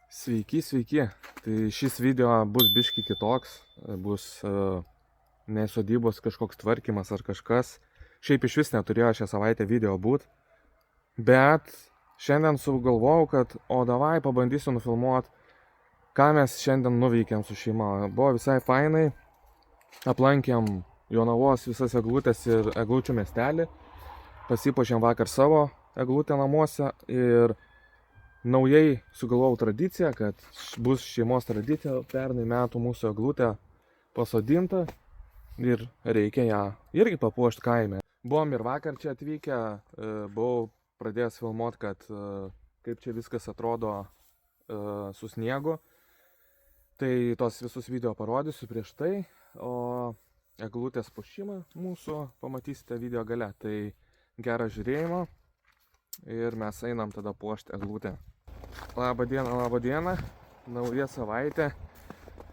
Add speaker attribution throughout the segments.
Speaker 1: Sveiki, sveiki. Tai šis video bus biški kitoks, bus ne sodybos kažkoks tvarkymas ar kažkas. Šiaip iš vis neturėjo šią savaitę video būt, bet šiandien sugalvojau, kad davai pabandysiu nufilmuoti, ką mes šiandien nuveikėm su šeima. Buvo visai fainai, aplankėm Jonavos visas eglutės ir eglučių miestelį, pasipuošėm vakar savo eglutę namuose ir naujai sugalvojau tradiciją, kad bus šeimos tradicija, pernai metų mūsų eglutė pasodinta ir reikia ją irgi papuošti kaime. Buvom ir vakar čia atvykę, buvau pradėjęs filmuoti, kad kaip čia viskas atrodo su sniegu. Tai tos visus video parodysiu prieš tai, o eglutės puošimą mūsų pamatysite video gale. Tai gerą žiūrėjimą ir mes einam tada puošti eglutę. Labą dieną, nauja savaitė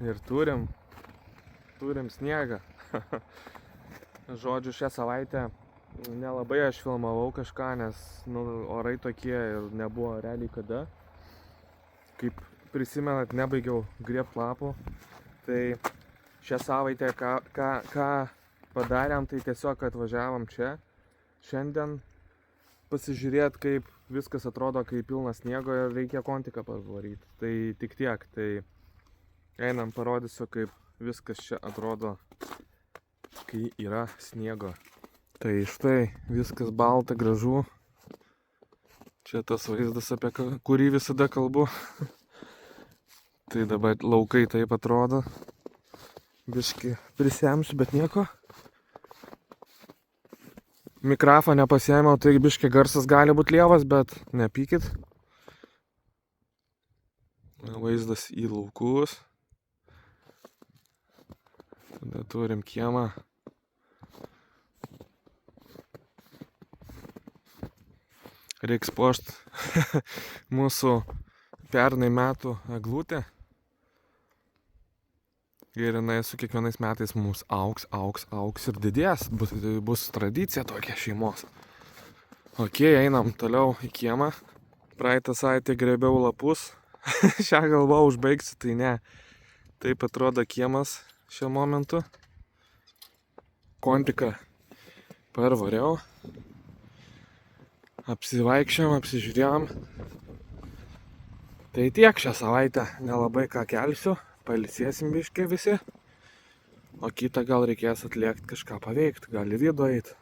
Speaker 1: ir turim sniegą. Žodžiu, šią savaitę nelabai aš filmavau kažką, nes orai tokie ir nebuvo realiai kada. Kaip prisimenat, nebaigiau grėbt lapų. Tai šią savaitę ką padarėm, tai tiesiog atvažiavom čia šiandien pasižiūrėti, kaip viskas atrodo, kai pilnas sniego ir reikia kontiką pavaryti. Tai tik tiek, tai einam parodysiu, kaip viskas čia atrodo, kai yra sniego. Tai štai viskas balta, gražu. Čia tas vaizdas, apie kurį visada kalbu. Tai dabar laukai taip atrodo. Biški prisemsiu, bet nieko. Mikrofoną pasiėmiau, tai biški garsas gali būti lievas, bet nepykit. Vaizdas į laukus. Tada turim kiemą. Reiks puošt mūsų pernai metų eglutę. Ir jinai su kiekvienais metais mums auks ir didės. Bus tradicija tokia šeimos. Ok, einam toliau į kiemą. Praeitą savaitę grėbiau lapus. Šią galvą užbaigsiu, tai ne. Taip atrodo kiemas šiuo momentu. Kontiką parvariau. Apsivaikščiam, apsižiūrėjom. Tai tiek šią savaitę. Nelabai ką kelsiu. Pailsėsim biškį visi, o kitą gal reikės atliekti kažką paveikti, gali vidų eiti.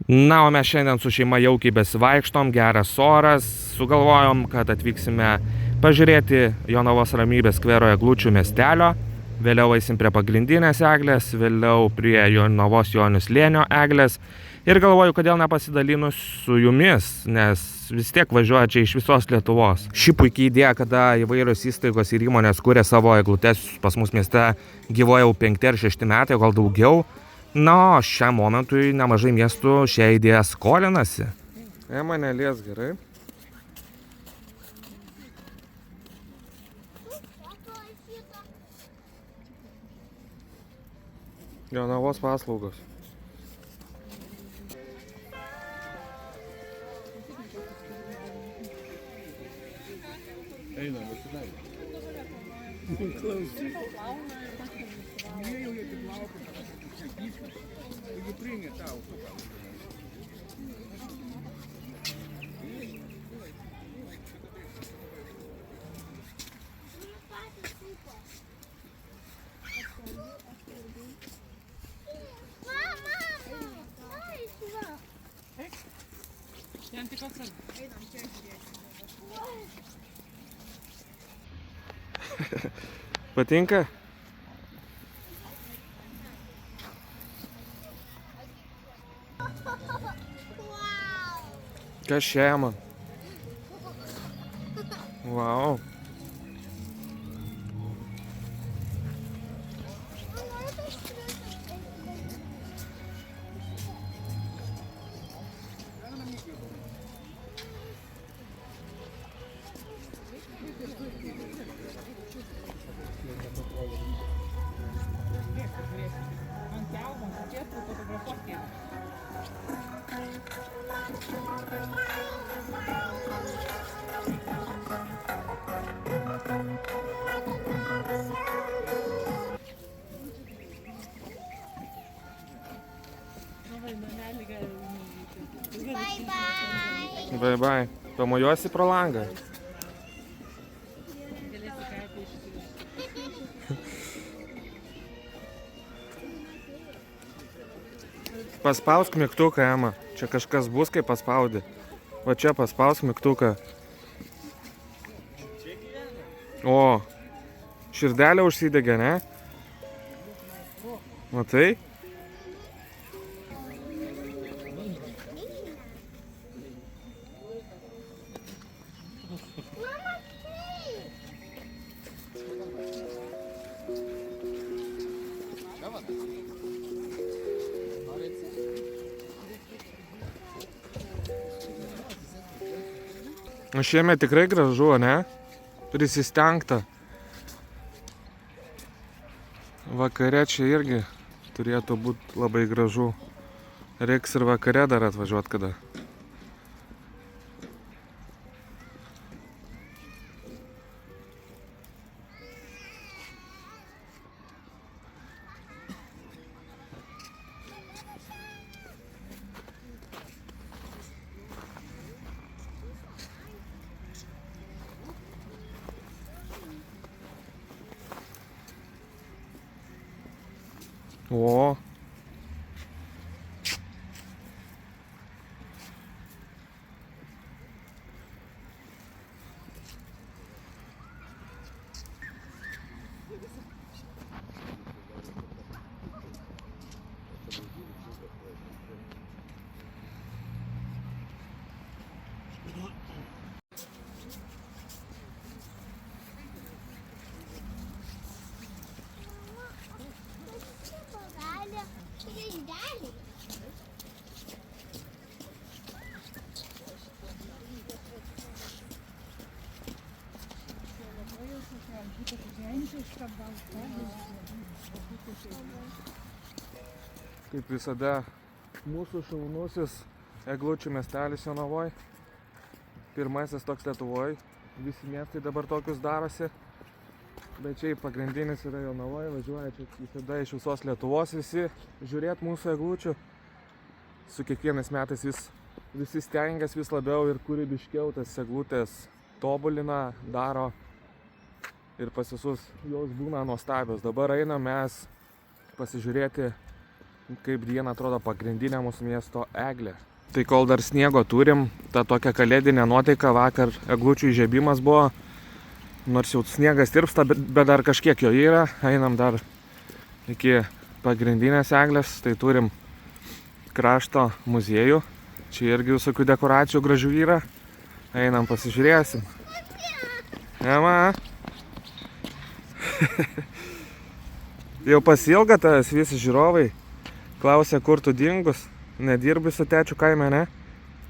Speaker 1: Na, o mes šiandien su šeima jaukiai besivaikštom, geras oras, sugalvojom, kad atvyksime pažiūrėti Jonavos Ramybės skvero eglučių miestelio, vėliau eisim prie pagrindinės eglės, vėliau prie Jonavos Jonių slėnio eglės ir galvoju, kodėl nepasidalinus su jumis, nes vis tiek važiuoja čia iš visos Lietuvos. Ši puikiai idėja, kada įvairios įstaigos ir įmonės kuria savo eglutes, pas mus mieste gyvoja jau 5 ar 6 metai, gal daugiau. Na, o šiam momentui nemažai miestų šią idėją skolinasi. Mane lies gerai. Jonavos paslaugos. Einam, atsileidžiam. Klausyk. Jau tik laukiu. Jeigu priėmė tau. Patinka? Kas čia, man? Wow. Bye bye. Pamojuosi pro langą. Paspausk mygtuką, Ema. Čia kažkas bus, kai paspaudi. Va čia paspausk mygtuką. O, širdelė užsidegė, ne? Matai? O šiemet tikrai gražu, ne? Prisistengta. Vakare čia irgi turėtų būti labai gražu. Reiks ir vakare dar atvažiuoti kada. O. Kaip visada, mūsų šaunusis eglučių miestelis Jonavoj. Pirmasis toks Lietuvoj. Visi miestai dabar tokius darosi. Bet čia pagrindinis yra Jonavoj. Važiuoja čia visada iš visos Lietuvos visi žiūrėt mūsų eglučių. Su kiekvienais metais visi stengiasi vis labiau ir kūrybiškiau tas eglutės tobulina, daro. Ir pas visus jos būna nuostabios. Dabar einam mes pasižiūrėti, kaip dieną atrodo pagrindinė mūsų miesto eglė. Tai kol dar sniego turim, ta tokia kalėdinė nuotaika, vakar eglučių įžiebimas buvo. Nors jau sniegas tirpsta, bet dar kažkiek jo yra. Einam dar iki pagrindinės eglės, tai turim krašto muziejų. Čia irgi visokių dekoracijų gražių yra. Einam pasižiūrėsim. Ema. Jau pasilga tas visi žiūrovai. Klausia, kur tu dingus. Nedirbi su tečiu kaime, ne?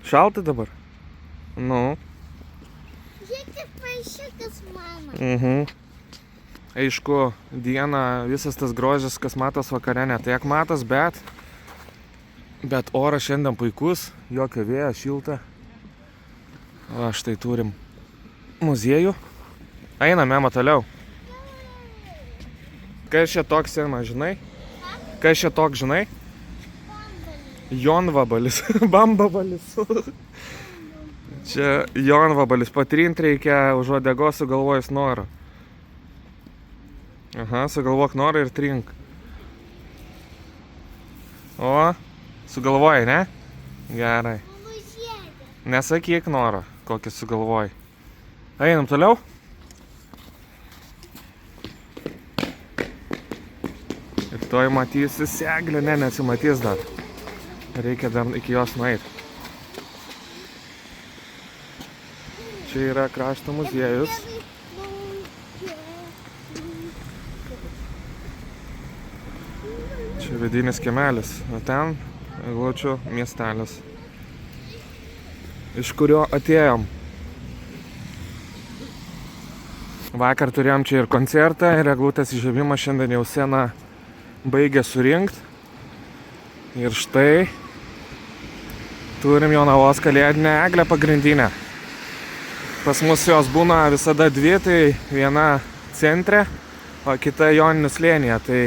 Speaker 1: Šalta dabar? Nu.
Speaker 2: Žiūrėk, paaiškikas, mama.
Speaker 1: Aišku, dieną visas tas grožis, kas matos vakare, ne tiek matos, bet oras šiandien puikus, jokio vėjo, šilta. O štai turim muziejų. Einam, Ema, toliau. Kas čia toks, Ema, žinai? Kas čia toks, žinai? Jonvabalis. Bambabalis. Čia jonvabalis. Patrint reikia už uodegos sugalvojus norą. Aha, sugalvok norą ir trink. O, sugalvojai, ne? Gerai. Nesakyk norą, kokį sugalvojai. Einam toliau. Ir toj matysis eglė, ne, nesimatys dar. Reikia dar iki jos nueiti. Čia yra krašto muziejus. Čia vidinis kiemelis, o ten eglučių miestelis, iš kurio atėjom. Vakar turėjom čia ir koncertą, ir eglutės įžiebimą šiandien jau sceną baigė surinkt. Ir štai turim Jonavos kalėdinę eglę pagrindinę. Pas mus jos būna visada dvi, tai viena centre, o kita Joninių slėnyje. Tai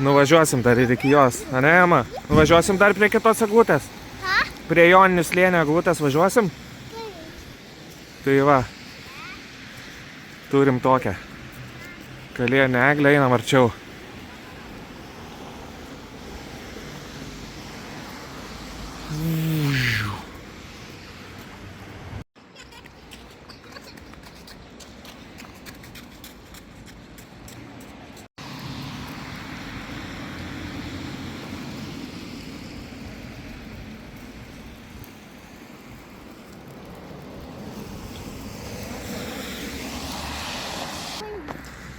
Speaker 1: nuvažiuosim dar ir iki jos. Ane, Ema? Nuvažiuosim dar prie kitos eglutės. Prie Joninių slėnio eglutės važiuosim. Tai va, turim tokią kalėdinę eglę, einam arčiau.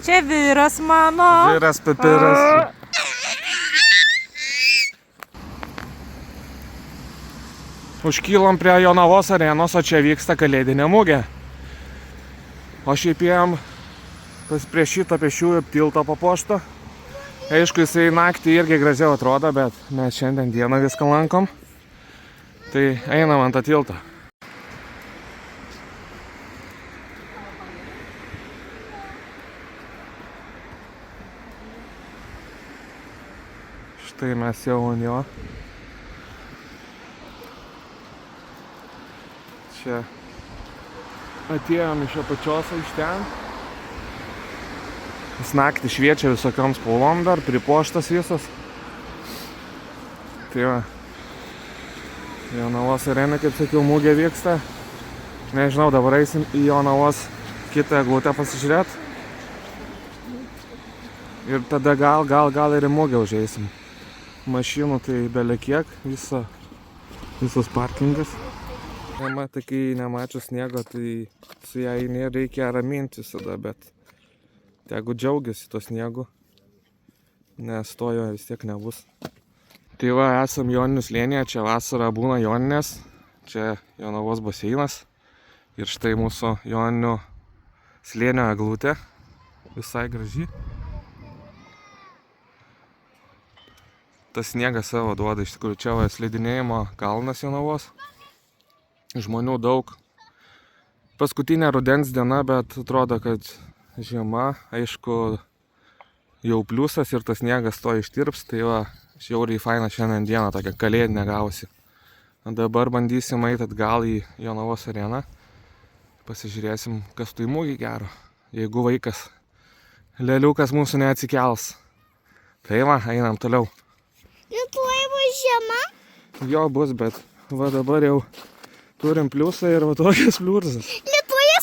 Speaker 3: Čia vyras mano.
Speaker 1: Vyras pipiras. Užkylom prie Jonavos arenos, o čia vyksta kalėdinė mugė. O šiaip jiem prie šito pėsčiųjų tilto papuošto. Aišku, jisai naktį irgi gražiau atrodo, bet mes šiandien dieną viską lankom. Tai einam ant tą tiltą. Štai mes jau ant jo. Čia atėjom iš apačios iš ten. Jis naktį šviečia visokiom spalvom dar, pripuoštas visas. Tai va, Jonavos arena, kaip sakiau, mugė vyksta. Nežinau, dabar eisim į Jonavos kitą eglutę pasižiūrėt. Ir tada gal ir į mugę užeisim. Mašinų tai belekiek, visas parkingas. Tai kai nemačius sniego, tai su ją reikia raminti visada, bet tegu džiaugiasi to sniegu, nes to jo vis tiek nebus. Tai va, esam Joninių slėnyje, čia vasarą būna Joninės, čia Jonavos baseinas ir štai mūsų Joninių slėnio eglutė, visai graži. Tas sniegas savo duoda, iš tikrųjų čia va slidinėjimo kalnas Jonavos. Žmonių daug. Paskutinė rudens diena, bet atrodo, kad žiema, aišku, jau pliusas ir tas sniegas to ištirps, tai va, žiauriai faina šiandien dieną, tokia kalėdinė gavosi. Dabar bandysim eiti atgal į Jonavos areną. Pasižiūrėsim, kas tu į mūgį gero, jeigu vaikas, leliukas mūsų neatsikels. Tai va, einam toliau.
Speaker 2: Lietuvoje bus žiema?
Speaker 1: Jo bus, bet va dabar jau turim pliusą ir va tokias pliurzas.
Speaker 2: Lietuvoje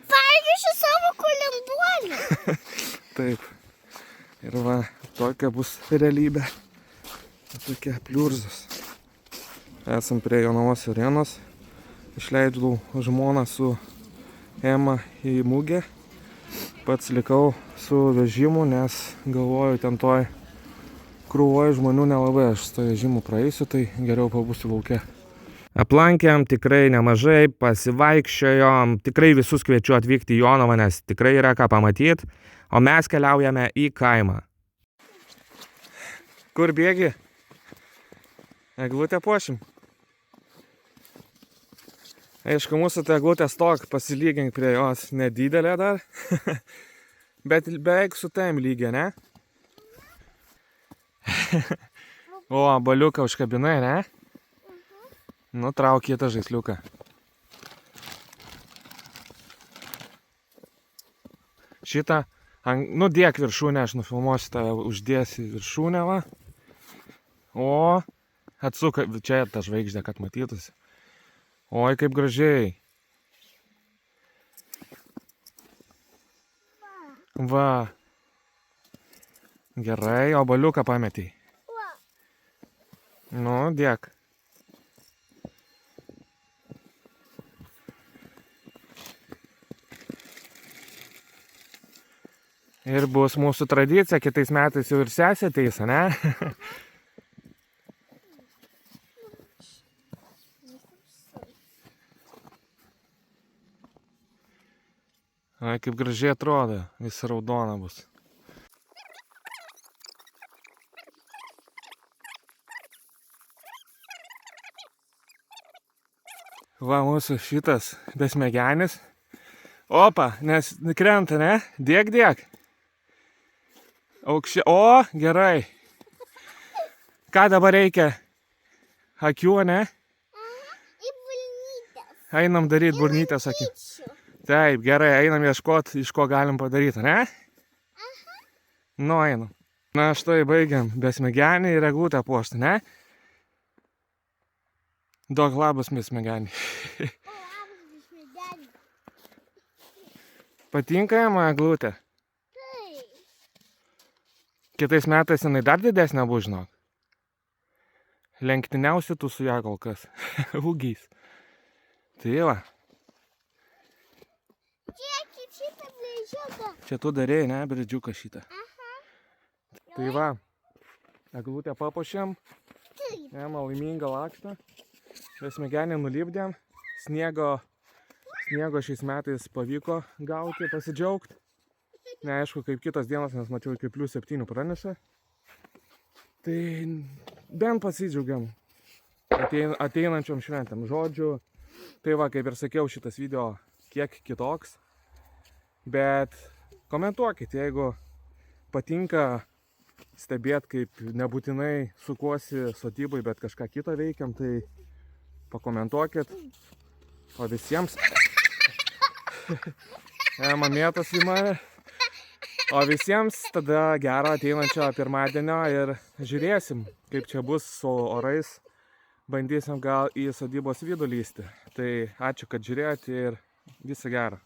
Speaker 2: pavyzdžiui savo kalenduolį.
Speaker 1: Taip. Ir va, tokia bus realybė. Tokia pliurzas. Esam prie Jonavos arenos. Išleidau žmoną su Ema į mugę. Pats likau su vežimu, nes galvoju, ten toj krūvoje žmonių nelabai aš su to vežimu praeisiu, tai geriau pabūsiu lauke. Aplankėm tikrai nemažai, pasivaikščiojom, tikrai visus kviečiu atvykti į Jonavą, nes tikrai yra ką pamatyti, o mes keliaujame į kaimą. Kur bėgi? Eglutę puošim. Aišku, mūsų ta eglutė stok, pasilygink prie jos, nedidelė dar, bet beveik su tam lygia, ne? O, baliuką užkabinai, ne? Nutrauk kitą žaisliuką. Šitą, nudėk viršūnę, aš nufilmuosiu tave, uždėsi viršūnę, va. O, atsuk, čia ta žvaigždė, kad matytųsi. Oi, kaip gražiai. Va. Gerai, o baliuką pametei. Nu, dėk. Ir bus mūsų tradicija, kitais metais jau ir sesė ateis, ne? Ai, kaip gražiai atrodo, vis raudona bus. Va, mūsų šitas besmegenis. Opa, nes krenta, ne? Dėk. Aukščiau. O, gerai. Ką dabar reikia? Akių, ne?
Speaker 2: Į burnytės.
Speaker 1: Einam daryti burnytės, sakė. Taip, gerai, einam ieškoti, iš ko galim padaryti, ne? Nu, einam. Na, štai baigiam besmegenį ir eglutę puošti, ne? Duok labas besmegenį. Patinka jam eglutė?
Speaker 2: Taip.
Speaker 1: Kitais metais jinai dar didesnė bus, žinok. Lenktyniausi tu su ją kol kas. Ūgys. Tai va.
Speaker 2: Žiūrėkit šitą blėžiuką.
Speaker 1: Čia tu darėjai, ne, bridžiuką šitą.
Speaker 2: Aha.
Speaker 1: Tai va. Eglutę papuošėm.
Speaker 2: Taip.
Speaker 1: Ema laimingą lakštą. Besmegenį nulipdėm. Sniego šiais metais pavyko gauti, pasidžiaugti. Neaišku, kaip kitos dienos, nes mačiau iki +7 praneša. Tai bent pasidžiaugiam ateinančiom šventėm. Žodžiu, tai va, kaip ir sakiau, šitas video kiek kitoks. Bet komentuokit, jeigu patinka stebėti, kaip nebūtinai sukuosi sodybai, bet kažką kitą veikiam, tai pakomentuokit. O visiems... Mamėtas į mane. O visiems tada gero ateinančio pirmadienio ir žiūrėsim, kaip čia bus su orais. Bandysim gal į sodybos vidų lysti. Tai ačiū, kad žiūrėjote ir viso gero.